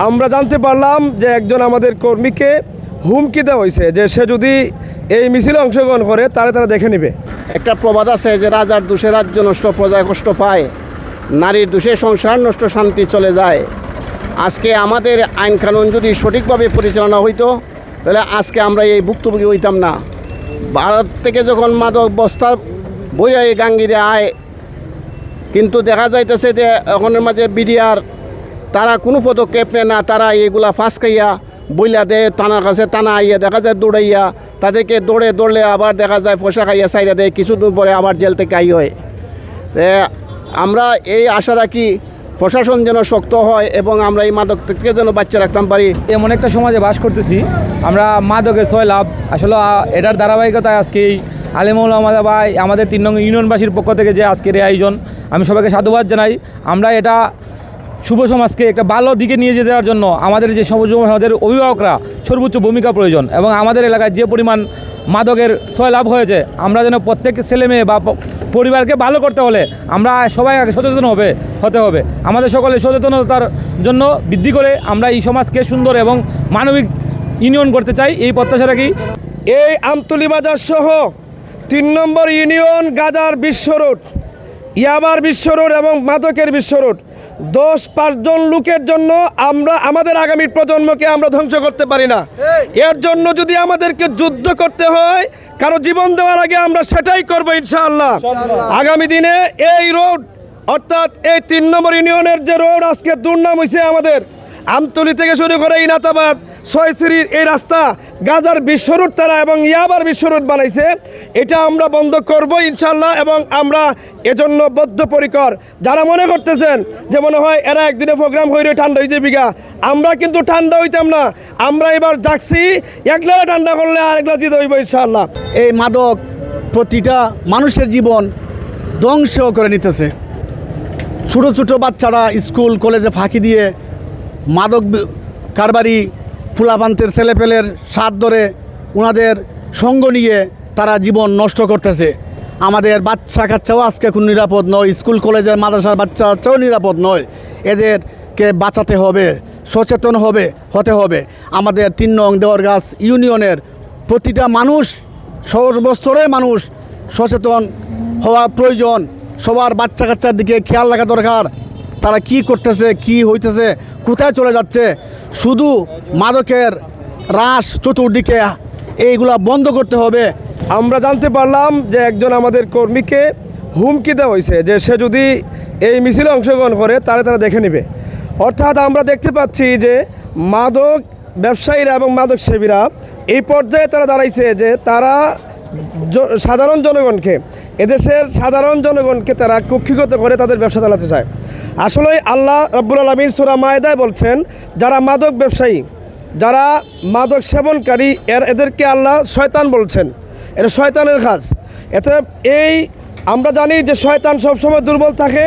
আমরা জানতে পারলাম যে একজন আমাদের কর্মীকে হুমকি দেওয়া হয়েছে যে সে যদি এই মিছিলে অংশগ্রহণ করে তাহলে তারা দেখে নেবে। একটা প্রবাদ আছে যে রাজার দোষে রাজ্য নষ্ট, প্রজা কষ্ট পায়, নারীর দোষে সংসার নষ্ট, শান্তি চলে যায়। আজকে আমাদের আইন কানুন যদি সঠিকভাবে পরিচালনা হইতো তাহলে আজকে আমরা এই ভুক্তভোগী হইতাম না। ভারত থেকে যখন মাদক বস্তা বইয়া এই গাঙ্গিরে আয়, কিন্তু দেখা যাইতেছে যে এখনের মাঝে বিডিআর তারা কোনো পদক্ষেপ নেয় না। তারা এইগুলা ফাঁস খাইয়া বইলা দেয়, টানার কাছে টানা আইয়া দেখা যায় দৌড়াইয়া, তাদেরকে দৌড়লে আবার দেখা যায় পয়সা খাইয়া সাইডা দেয়, কিছুদিন পরে আবার জেল থেকে আই হয়। আমরা এই আশা রাখি প্রশাসন যেন শক্ত হয় এবং আমরা এই মাদক থেকে যেন বাচ্চা রাখতে পারি। এমন একটা সমাজে বাস করতেছি আমরা, মাদকের ছয় লাভ। আসলে এটার ধারাবাহিকতায় আজকে এই আলেমুল আমাদের বা আমাদের 3 নং ইউনিয়নবাসীর পক্ষ থেকে যে আজকের এই আয়োজন, আমি সবাইকে সাধুবাদ জানাই। আমরা এটা শুভ সমাজকে একটা ভালো দিকে নিয়ে যেতে দেওয়ার জন্য আমাদের যে সমাজের অভিভাবকরা সর্বোচ্চ ভূমিকা প্রয়োজন, এবং আমাদের এলাকায় যে পরিমাণ মাদকের ছয় লাভ হয়েছে, আমরা যেন প্রত্যেক ছেলে মেয়ে বা পরিবারকে ভালো করতে হলে আমরা সবাই আগে সচেতন হতে হবে। আমাদের সকলে সচেতনতার জন্য বৃদ্ধি করে আমরা এই সমাজকে সুন্দর এবং মানবিক ইউনিয়ন করতে চাই, এই প্রত্যাশা রাখি। এই আমতলী বাজার সহ 3 নম্বর ইউনিয়ন গাজার বিশ্ব রোড, ইয়াবার বিশ্ব রোড এবং মাদকের বিশ্ব রোড, 10-5 জন লোকের জন্য আমরা আমাদের আগামী প্রজন্মকে আমরা ধ্বংস করতে পারি না। এর জন্য যদি আমাদেরকে যুদ্ধ করতে হয়, কারো জীবন দেওয়ার আগে আমরা সেটাই করবো ইনশাআল্লাহ। আগামী দিনে এই রোড অর্থাৎ এই 3 নম্বর ইউনিয়নের যে রোড আজকে দুর্নাম হয়েছে, আমাদের আমতলী থেকে শুরু করে ইনাতাবাদ, ছয়শ্রীর এই রাস্তা গাজার বিশ্ব রোড তারা এবং ইয়াবার বিশ্ব রোড বানাইছে, এটা আমরা বন্ধ করব ইনশাল্লাহ। এবং আমরা এজন্য বদ্ধপরিকর। যারা মনে করতেছেন যে মনে হয় এরা একদিনে প্রোগ্রাম হইলে ঠান্ডা হয়ে যাবে, আমরা কিন্তু ঠান্ডা হইতাম না। আমরা এবার যাচ্ছি, একলা ঠান্ডা করলে আরেকলা জিতে হইব ইনশাল্লাহ। এই মাদক প্রতিটা মানুষের জীবন ধ্বংস করে নিতেছে। ছোটো ছোটো বাচ্চারা স্কুল কলেজে ফাঁকি দিয়ে মাদক কারবারি ফুলাপান্তের ছেলেপেলের সাথ ধরে ওনাদের সঙ্গ নিয়ে তারা জীবন নষ্ট করতেছে। আমাদের বাচ্চা কাচ্চাও আজকে কোনো নিরাপদ নয়, স্কুল কলেজের মাদ্রাসার বাচ্চা কাচ্চাও নিরাপদ নয়। এদেরকে বাঁচাতে হবে, সচেতন হতে হবে। আমাদের 3 নং দেওয়ারগাছ ইউনিয়নের প্রতিটা মানুষ, সর্বস্তরের মানুষ সচেতন হওয়া প্রয়োজন। সবার বাচ্চা কাচ্চার দিকে খেয়াল রাখা দরকার। তারা কি করতেছে, কি হইতেছে, কোথায় চলে যাচ্ছে। শুধু মাদকের রাস চতুর্দিকে, এইগুলা বন্ধ করতে হবে। আমরা জানতে পারলাম যে একজন আমাদের কর্মীকে হুমকি দেওয়া হয়েছে যে সে যদি এই মিছিলে অংশগ্রহণ করে তাহলে তারা দেখে নেবে। অর্থাৎ আমরা দেখতে পাচ্ছি যে মাদক ব্যবসায়ীরা এবং মাদক সেবীরা এই পর্যায়ে তারা দাঁড়াইছে যে তারা সাধারণ জনগণকে, এদেশের সাধারণ জনগণকে তারা কুক্ষিগত করে তাদের ব্যবসা চালাতে চায়। আসলে আল্লাহ রাব্বুল আলামিন সূরা মায়েদায় বলছেন, যারা মাদক ব্যবসায়ী, যারা মাদক সেবনকারী, এদেরকে আল্লাহ শয়তান বলছেন। এটা শয়তানের কাজ। এতে আমরা জানি যে শয়তান সবসময় দুর্বল থাকে,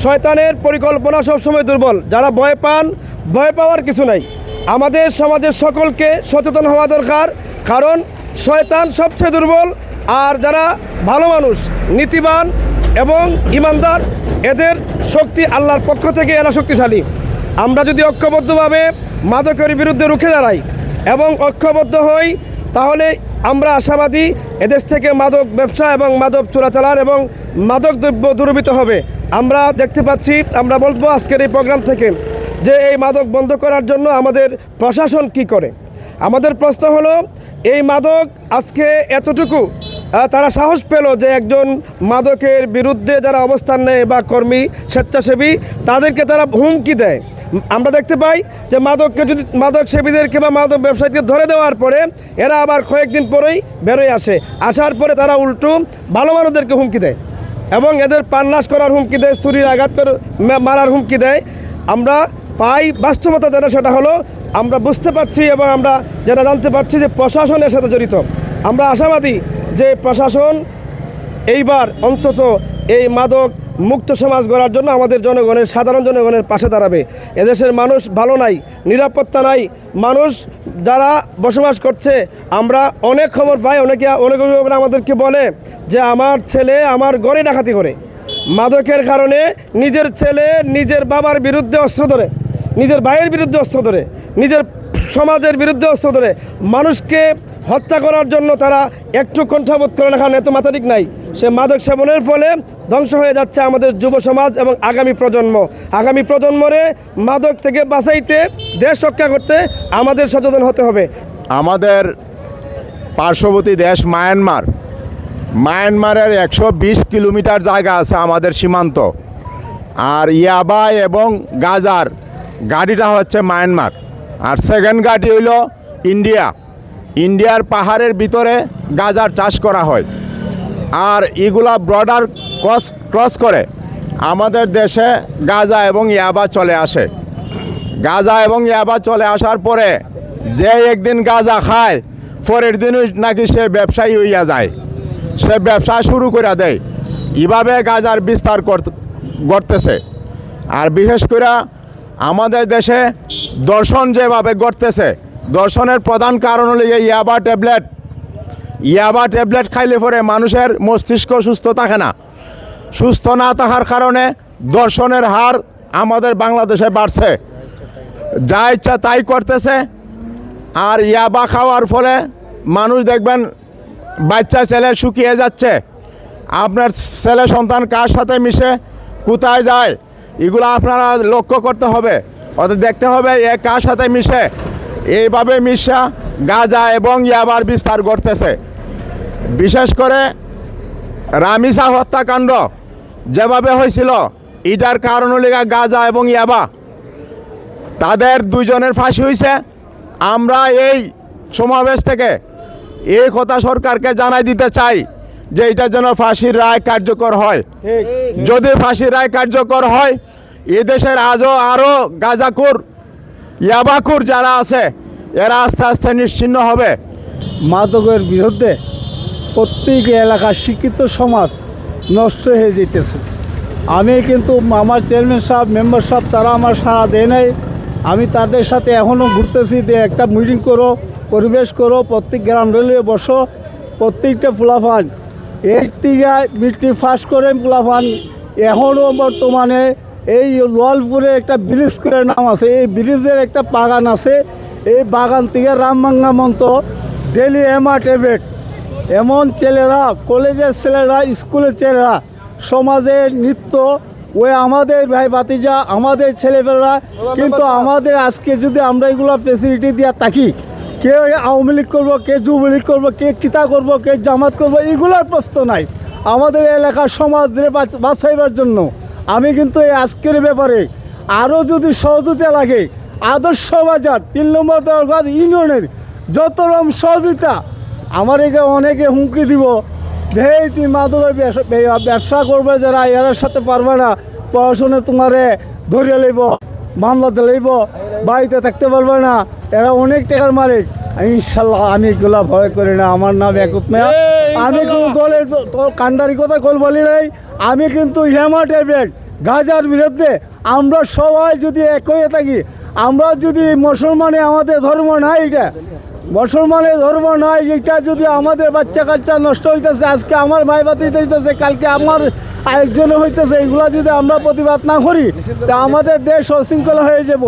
শয়তানের পরিকল্পনা সবসময় দুর্বল। যারা ভয় পান, ভয় পাওয়ার কিছু নাই। আমাদের সমাজের সকলকে সচেতন হওয়া দরকার, কারণ শয়তান সবচেয়ে দুর্বল। আর যারা ভালো মানুষ, নীতিবান এবং ইমানদার, এদের শক্তি আল্লাহর পক্ষ থেকে, এরা শক্তিশালী। আমরা যদি ঐক্যবদ্ধভাবে মাদকের বিরুদ্ধে রুখে দাঁড়াই এবং ঐক্যবদ্ধ হই, তাহলে আমরা আশাবাদী এদেশ থেকে মাদক ব্যবসা এবং মাদক চোরাচালান এবং মাদক দ্রব্য দূরীভূত হবে। আমরা দেখতে পাচ্ছি, আমরা বলবো আজকের এই প্রোগ্রাম থেকে যে এই মাদক বন্ধ করার জন্য আমাদের প্রশাসন কি করে। আমাদের প্রশ্ন হলো, এই মাদক আজকে এতটুকু তারা সাহস পেল যে একজন মাদকের বিরুদ্ধে যারা অবস্থান নেয় বা কর্মী, স্বেচ্ছাসেবী, তাদেরকে তারা হুমকি দেয়। আমরা দেখতে পাই যে মাদক সেবীদেরকে বা মাদক ব্যবসায়ীকে ধরে দেওয়ার পরে এরা আবার কয়েকদিন পরেই বেরোয় আসার পরে তারা উল্টো ভালো মানুষদেরকে হুমকি দেয় এবং এদের প্রাণনাশ করার হুমকি দেয়, ছুরির আঘাত করে মারার হুমকি দেয়। আমরা পাই বাস্তবতা যেটা, সেটা হলো আমরা বুঝতে পারছি এবং আমরা যেটা জানতে পারছি যে প্রশাসন এর সাথে জড়িত। আমরা আশাবাদী যে প্রশাসন এইবার অন্তত এই মাদক মুক্ত সমাজ গড়ার জন্য আমাদের জনগণের, সাধারণ জনগণের পাশে দাঁড়াবে। এদেশের মানুষ ভালো নাই, নিরাপত্তা নাই। মানুষ যারা বসবাস করছে, আমরা অনেক খবর পাই, অনেক অভিভাবকরা আমাদেরকে বলে যে আমার ছেলে আমার ঘরে ডাকাতি করে, মাদকের কারণে নিজের ছেলে নিজের বাবার বিরুদ্ধে অস্ত্র ধরে। নিজের ভাইয়ের বিরুদ্ধে অস্ত্র ধরে, নিজের সমাজের বিরুদ্ধে অস্ত্র ধরে মানুষকে হত্যা করার জন্য তারা একটু কণ্ঠাবোধ করে না, কারণ এত মাথারিক নাই। সে মাদক সেবনের ফলে ধ্বংস হয়ে যাচ্ছে আমাদের যুব সমাজ এবং আগামী প্রজন্ম। আগামী প্রজন্মরে মাদক থেকে বাঁচাইতে, দেশ রক্ষা করতে আমাদের সচেতন হতে হবে। আমাদের পার্শ্ববর্তী দেশ মায়ানমারের 120 কিলোমিটার জায়গা আছে আমাদের সীমান্ত, আর ইয়াবা এবং গাজার গাড়িটা হচ্ছে মায়ানমার, আর সেকেন্ড গাড়ি হইল ইন্ডিয়ার পাহাড়ের ভিতরে গাজার চাষ করা হয়, আর এগুলা বর্ডার ক্রস করে আমাদের দেশে গাজা এবং ইয়াবা চলে আসে। গাজা এবং ইয়াবা চলে আসার পরে যে একদিন গাজা খায়, পরের দিন নাকি সে ব্যবসায়ী হইয়া যায়, সে ব্যবসা শুরু করে দেয়। এভাবে গাজার বিস্তার ঘটতেছে। আর বিশেষ করে আমাদের দেশে দর্শন যেভাবে ঘটতেছে, দর্শনের প্রধান কারণ হল ইয়াবা ট্যাবলেট খাইলে পরে মানুষের মস্তিষ্ক সুস্থ থাকে না। সুস্থ না থাকার কারণে দর্শনের হার আমাদের বাংলাদেশে বাড়ছে, যা ইচ্ছা তাই করতেছে। আর ইয়াবা খাওয়ার ফলে মানুষ দেখবেন বাচ্চা ছেলে শুকিয়ে যাচ্ছে। আপনার ছেলে সন্তান কার সাথে মিশে, কোথায় যায়, এগুলো আপনারা লক্ষ্য করতে হবে, অর্থাৎ দেখতে হবে এ কার সাথে মিশে। এইভাবে মিশা গাঁজা এবং ইয়াবার বিস্তার ঘটতেছে। বিশেষ করে রামিসা হত্যাকাণ্ড যেভাবে হয়েছিল, এটার কারণ হল গাঁজা এবং ইয়াবা। তাদের দুইজনের ফাঁসি হয়েছে। আমরা এই সমাবেশ থেকে এই কথা সরকারকে জানাই দিতে চাই যে এটা যেন ফাঁসির রায় কার্যকর হয়। যদি ফাঁসির রায় কার্যকর হয়, এদেশের আরও গাঁজাখোর ইয়াবাখোর যারা আছে এরা আস্তে আস্তে নিশ্চিহ্ন হবে। মাদকের বিরুদ্ধে প্রত্যেক এলাকার শিক্ষিত সমাজ নষ্ট হয়ে যেতেছে। আমি কিন্তু আমার চেয়ারম্যান সাহেব, মেম্বার সাহেব, তারা আমার সাড়া দেয় নাই। আমি তাদের সাথে এখনও ঘুরতেছি যে একটা মিটিং করো, পরিবেশ করো, প্রত্যেক গ্রাম রেলওয়ে বসো, প্রত্যেকটা ফুলাফান এই থেকে বৃষ্টি ফাঁস করে ফুলাফান এখনও বর্তমানে এই লোয়ালপুরে একটা ব্রিজ করে নাম আছে, এই ব্রিজের একটা বাগান আছে। এই বাগান থেকে রামবাঙ্গা মন্ত ডেলি ট্যাবলেট, এমন ছেলেরা, কলেজের ছেলেরা, স্কুলের ছেলেরা, সমাজের নৃত্য, ওই আমাদের ভাই ভাতিজা, আমাদের ছেলেমেয়েরা। কিন্তু আমাদের আজকে যদি আমরা এগুলো ফেসিলিটি দিয়ে থাকি, কে আওয়ামী লীগ করবো, কে যুবলীগ করবো, কে কিতা করবো, কে জামাত করবো, এগুলোর প্রশ্ন নাই। আমাদের এলাকার সমাজের বাঁচাইবার জন্য আমি কিন্তু এই আজকের ব্যাপারে আরও যদি সহযোগিতা লাগে, আদর্শ বাজার 3 নম্বর দরগাহ ইউনিয়নের যত রকম সহযোগিতা, আমার একে অনেকে হুমকি দিব যে তুই মাদকের ব্যবসা করবে, যারা এর সাথে পারবে না, পড়াশোনা তোমারে ধরিয়ে লইব, মামলাতে লইব, বাড়িতে থাকতে পারবে না, এরা অনেক টাকার মালিক। ইনশাল্লাহ আমি এগুলা ভয় করি না। আমার নাম একুত মেয়া, আমি কোনো দলের কান্ডারি কথা কল বলি নাই। আমি কিন্তু ট্যাবলেট গাঁজার বিরুদ্ধে আমরা সবাই যদি এক হয়ে থাকি, আমরা যদি মুসলমানে, আমাদের ধর্ম নাই, এটা মুসলমানের ধর্ম নয়, এটা যদি আমাদের বাচ্চা কাচ্চা নষ্ট হইতেছে, আজকে আমার ভাই ভাতিজা হইতেছে, কালকে আমার আরেকজনে হইতেছে, এগুলা যদি আমরা প্রতিবাদ না করি তা আমাদের দেশ অশৃঙ্খলা হয়ে যাব।